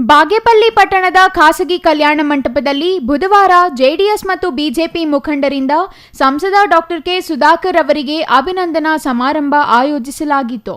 ಬಾಗೇಪಲ್ಲಿ ಪಟ್ಟಣದ ಖಾಸಗಿ ಕಲ್ಯಾಣ ಮಂಟಪದಲ್ಲಿ ಬುಧವಾರ ಜೆಡಿಎಸ್ ಮತ್ತು ಬಿಜೆಪಿ ಮುಖಂಡರಿಂದ ಸಂಸದ ಡಾಕ್ಟರ್ ಕೆ ಸುಧಾಕರ್ ಅವರಿಗೆ ಅಭಿನಂದನಾ ಸಮಾರಂಭ ಆಯೋಜಿಸಲಾಗಿತ್ತು.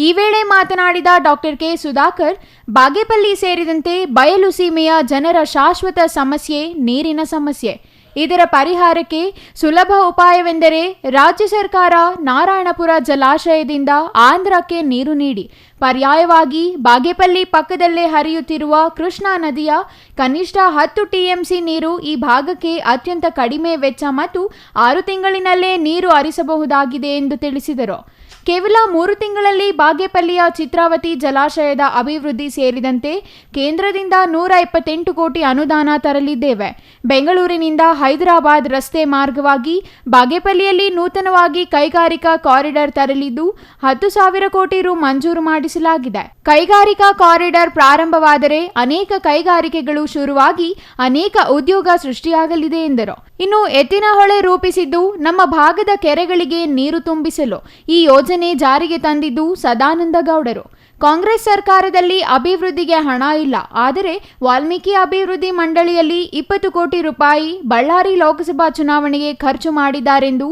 ಈ ವೇಳೆ ಮಾತನಾಡಿದ ಡಾಕ್ಟರ್ ಕೆ ಸುಧಾಕರ್, ಬಾಗೇಪಲ್ಲಿ ಸೇರಿದಂತೆ ಬಯಲು ಸೀಮೆಯ ಜನರ ಶಾಶ್ವತ ಸಮಸ್ಯೆ ನೀರಿನ ಸಮಸ್ಯೆ. ಇದರ ಪರಿಹಾರಕ್ಕೆ ಸುಲಭ ಉಪಾಯವೆಂದರೆ ರಾಜ್ಯ ಸರ್ಕಾರ ನಾರಾಯಣಪುರ ಜಲಾಶಯದಿಂದ ಆಂಧ್ರಕ್ಕೆ ನೀರು ನೀಡಿ ಪರ್ಯಾಯವಾಗಿ ಬಾಗೇಪಲ್ಲಿ ಪಕ್ಕದಲ್ಲೇ ಹರಿಯುತ್ತಿರುವ ಕೃಷ್ಣಾ ನದಿಯ ಕನಿಷ್ಠ 10 ಟಿಎಂಸಿ ನೀರು ಈ ಭಾಗಕ್ಕೆ ಅತ್ಯಂತ ಕಡಿಮೆ ವೆಚ್ಚ ಮತ್ತು 6 ತಿಂಗಳಿನಲ್ಲೇ ನೀರು ಹರಿಸಬಹುದಾಗಿದೆ ಎಂದು ತಿಳಿಸಿದರು. ಕೇವಲ 3 ತಿಂಗಳಲ್ಲಿ ಬಾಗೇಪಲ್ಲಿಯ ಚಿತ್ರಾವತಿ ಜಲಾಶಯದ ಅಭಿವೃದ್ಧಿ ಸೇರಿದಂತೆ ಕೇಂದ್ರದಿಂದ 128 ಕೋಟಿ ಅನುದಾನ ತರಲಿದ್ದೇವೆ. ಬೆಂಗಳೂರಿನಿಂದ ಹೈದರಾಬಾದ್ ರಸ್ತೆ ಮಾರ್ಗವಾಗಿ ಬಾಗೇಪಲ್ಲಿಯಲ್ಲಿ ನೂತನವಾಗಿ ಕೈಗಾರಿಕಾ ಕಾರಿಡಾರ್ ತರಲಿದ್ದು 10,000 ಕೋಟಿ ರು ಮಂಜೂರು ಮಾಡಿಸಲಾಗಿದೆ. ಕೈಗಾರಿಕಾ ಕಾರಿಡಾರ್ ಪ್ರಾರಂಭವಾದರೆ ಅನೇಕ ಕೈಗಾರಿಕೆಗಳು ಶುರುವಾಗಿ ಅನೇಕ ಉದ್ಯೋಗ ಸೃಷ್ಟಿಯಾಗಲಿದೆ ಎಂದರು. ಇನ್ನು ಎತ್ತಿನಹೊಳೆ ರೂಪಿಸಿದ್ದು ನಮ್ಮ ಭಾಗದ ಕೆರೆಗಳಿಗೆ ನೀರು ತುಂಬಿಸಲು. ಈ ಯೋಜನೆ ಜಾರಿಗೆ ತಂದಿದ್ದು ಸದಾನಂದ ಗೌಡರು. ಕಾಂಗ್ರೆಸ್ ಸರ್ಕಾರದಲ್ಲಿ ಅಭಿವೃದ್ಧಿಗೆ ಹಣ ಇಲ್ಲ, ಆದರೆ ವಾಲ್ಮೀಕಿ ಅಭಿವೃದ್ಧಿ ಮಂಡಳಿಯಲ್ಲಿ 20 ಕೋಟಿ ರೂಪಾಯಿ ಬಳ್ಳಾರಿ ಲೋಕಸಭಾ ಚುನಾವಣೆಗೆ ಖರ್ಚು ಮಾಡಿದ್ದಾರೆಂದು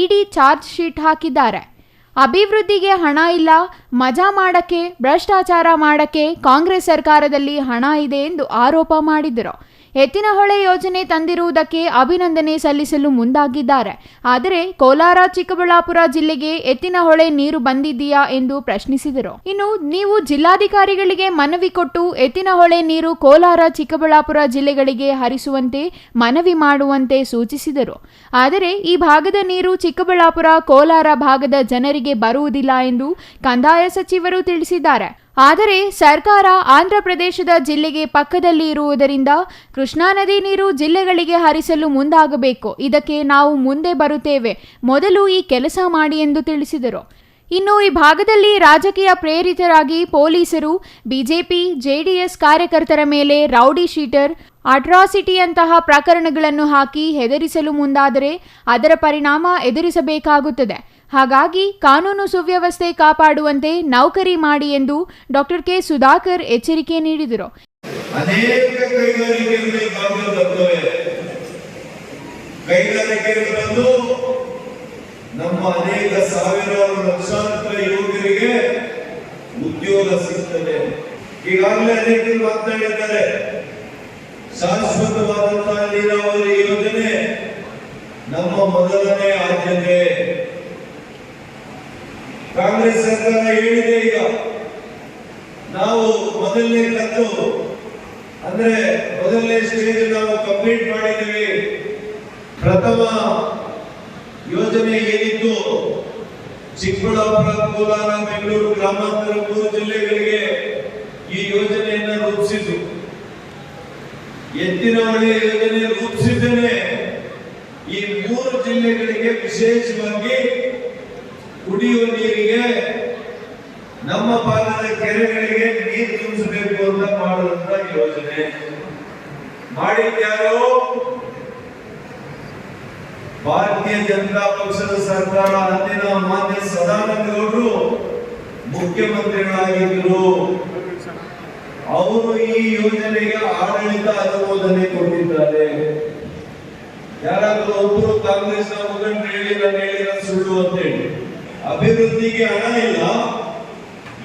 ಇಡಿ ಚಾರ್ಜ್ ಶೀಟ್ ಹಾಕಿದ್ದಾರೆ. ಅಭಿವೃದ್ಧಿಗೆ ಹಣ ಇಲ್ಲ, ಮಜಾ ಮಾಡಕ್ಕೆ, ಭ್ರಷ್ಟಾಚಾರ ಮಾಡಕ್ಕೆ ಕಾಂಗ್ರೆಸ್ ಸರ್ಕಾರದಲ್ಲಿ ಹಣ ಇದೆ ಎಂದು ಆರೋಪ ಮಾಡಿದರು. ಎತ್ತಿನಹೊಳೆ ಯೋಜನೆ ತಂದಿರುವುದಕ್ಕೆ ಅಭಿನಂದನೆ ಸಲ್ಲಿಸಲು ಮುಂದಾಗಿದ್ದಾರೆ. ಆದರೆ ಕೋಲಾರ ಚಿಕ್ಕಬಳ್ಳಾಪುರ ಜಿಲ್ಲೆಗೆ ಎತ್ತಿನಹೊಳೆ ನೀರು ಬಂದಿದೆಯಾ ಎಂದು ಪ್ರಶ್ನಿಸಿದರು. ಇನ್ನು ನೀವು ಜಿಲ್ಲಾಧಿಕಾರಿಗಳಿಗೆ ಮನವಿ ಕೊಟ್ಟು ಎತ್ತಿನಹೊಳೆ ನೀರು ಕೋಲಾರ ಚಿಕ್ಕಬಳ್ಳಾಪುರ ಜಿಲ್ಲೆಗಳಿಗೆ ಹರಿಸುವಂತೆ ಮನವಿ ಮಾಡುವಂತೆ ಸೂಚಿಸಿದರು. ಆದರೆ ಈ ಭಾಗದ ನೀರು ಚಿಕ್ಕಬಳ್ಳಾಪುರ ಕೋಲಾರ ಭಾಗದ ಜನರಿಗೆ ಬರುವುದಿಲ್ಲ ಎಂದು ಕಂದಾಯ ಸಚಿವರು ತಿಳಿಸಿದ್ದಾರೆ. ಆದರೆ ಸರ್ಕಾರ ಆಂಧ್ರಪ್ರದೇಶದ ಜಿಲ್ಲೆಗೆ ಪಕ್ಕದಲ್ಲಿ ಇರುವುದರಿಂದ ಕೃಷ್ಣಾ ನದಿ ನೀರು ಜಿಲ್ಲೆಗಳಿಗೆ ಹರಿಸಲು ಮುಂದಾಗಬೇಕು. ಇದಕ್ಕೆ ನಾವು ಮುಂದೆ ಬರುತ್ತೇವೆ, ಮೊದಲು ಈ ಕೆಲಸ ಮಾಡಿ ಎಂದು ತಿಳಿಸಿದರು. ಇನ್ನು ಈ ಭಾಗದಲ್ಲಿ ರಾಜಕೀಯ ಪ್ರೇರಿತರಾಗಿ ಪೊಲೀಸರು ಬಿಜೆಪಿ ಜೆಡಿಎಸ್ ಕಾರ್ಯಕರ್ತರ ಮೇಲೆ ರೌಡಿ ಶೀಟರ್, ಅಟ್ರಾಸಿಟಿಯಂತಹ ಪ್ರಕರಣಗಳನ್ನು ಹಾಕಿ ಹೆದರಿಸಲು ಮುಂದಾದರೆ ಅದರ ಪರಿಣಾಮ ಎದುರಿಸಬೇಕಾಗುತ್ತದೆ. ಹಾಗಾಗಿ ಕಾನೂನು ಸುವ್ಯವಸ್ಥೆ ಕಾಪಾಡುವಂತೆ ನೌಕರಿ ಮಾಡಿ ಎಂದು ಡಾಕ್ಟರ್ ಕೆ ಸುಧಾಕರ್ ಎಚ್ಚರಿಕೆ ನೀಡಿದರು. ನಮ್ಮ ಅನೇಕ ಸಾವಿರಾರು ಲಕ್ಷಾಂತರ ಯುವಕರಿಗೆ ಉದ್ಯೋಗ ಸಿಗ್ತದೆ. ಈಗಾಗಲೇ ಅನೇಕರು ಮಾತನಾಡಿದ್ದಾರೆ, ಶಾಶ್ವತವಾದಂತಹ ನೀರಾವರಿ ಯೋಜನೆ ನಮ್ಮ ಮೊದಲನೇ ಆದ್ಯತೆ. ಕಾಂಗ್ರೆಸ್ ಸರ್ಕಾರ ಹೇಳಿದೆ, ಈಗ ನಾವು ಮೊದಲನೇ ಕಂತು ಅಂದ್ರೆ ಮೊದಲನೇ ಸ್ಟೇಜ್ ನಾವು ಕಂಪ್ಲೀಟ್ ಮಾಡಿದ್ದೀವಿ. ಪ್ರಥಮ ಯೋಜನೆ ಏನಿತ್ತು ಚಿಕ್ಕಬಳ್ಳಾಪುರ, ಕೋಲಾರ, ಬೆಂಗಳೂರು ಗ್ರಾಮಾಂತರ 3 ಜಿಲ್ಲೆಗಳಿಗೆ ಈ ಯೋಜನೆಯನ್ನು ರೂಪಿಸಿದ್ದು. ಎತ್ತಿನಹೊಳೆ ಯೋಜನೆ ರೂಪಿಸಿದ್ದೇನೆ ಈ 3 ಜಿಲ್ಲೆಗಳಿಗೆ ವಿಶೇಷವಾಗಿ ಕುಡಿಯುವ ನೀರಿಗೆ, ನಮ್ಮ ಭಾಗದ ಕೆರೆಗಳಿಗೆ ನೀರು ತುಂಬಿಸಬೇಕು ಅಂತ ಮಾಡುವಂತ ಯೋಜನೆ ಮಾಡಿದ್ಯಾರೋ ಭಾರತೀಯ ಜನತಾ ಪಕ್ಷದ ಸರ್ಕಾರ. ಅಂದಿನ ಮಾನ್ಯ ಸದಾನಂದ ಗೌಡರು ಮುಖ್ಯಮಂತ್ರಿಗಳಾಗಿದ್ದರು. ಅವರು ಈ ಯೋಜನೆಗೆ ಆಡಳಿತ ಅನುಮೋದನೆ ಕೊಟ್ಟಿದ್ದಾರೆ. ಯಾರಾದ್ರೂ ಒಬ್ಬರು ಕಾಂಗ್ರೆಸ್ ಮುಖಂಡರು ಹೇಳಿದ ಸುಳ್ಳು ಅಂತೇಳಿ. ಅಭಿವೃದ್ಧಿಗೆ ಹಣ ಇಲ್ಲ,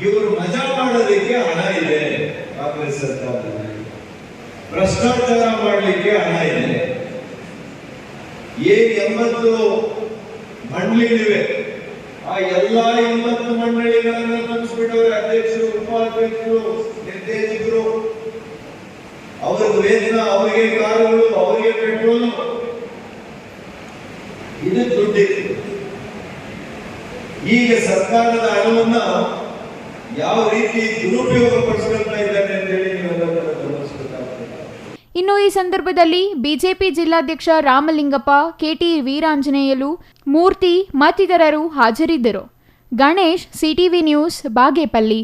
ಇವರು ಮಜಾ ಮಾಡೋದಕ್ಕೆ ಹಣ ಇದೆ. ಕಾಂಗ್ರೆಸ್ ಸರ್ಕಾರದಲ್ಲಿ ಭ್ರಷ್ಟಾಚಾರ ಮಾಡಲಿಕ್ಕೆ ಹಣ ಇದೆ. 80 ಮಂಡಳಿಗಳಿವೆ. ಆ ಎಲ್ಲಾ 80 ಮಂಡಳಿಗಳನ್ನು ತುಂಬಿಸ್ಬಿಟ್ಟವ್ರೆ. ಅಧ್ಯಕ್ಷರು, ಉಪಾಧ್ಯಕ್ಷರು, ನಿರ್ದೇಶಕರು, ಅವ್ರಿಗೆ ವೇತನ, ಅವರಿಗೆ ಕಾರುಗಳು, ಅವರಿಗೆ ಪೆಟ್ರೋಲ್, ಇದು ದುಡ್ಡಿದೆ. ಈಗ ಸರ್ಕಾರದ ಹಣವನ್ನ ಯಾವ ರೀತಿ ದುರುಪಯೋಗ ಪಡಿಸ್ಕೊಳ್ತಾ ಇದ್ದಾರೆ ಅಂತ ಹೇಳಿ ನೀವೆಲ್ಲರೂ ಗಮನಿಸಬೇಕಾಗ್ತದೆ. ಇನ್ನು ಈ ಸಂದರ್ಭದಲ್ಲಿ ಬಿಜೆಪಿ ಜಿಲ್ಲಾಧ್ಯಕ್ಷ ರಾಮಲಿಂಗಪ್ಪ, ಕೆಟಿ ವೀರಾಂಜನೇಯಲು, ಮೂರ್ತಿ ಮತ್ತಿತರರು ಹಾಜರಿದ್ದರು. Ganesh, CTV news, Bagepalli.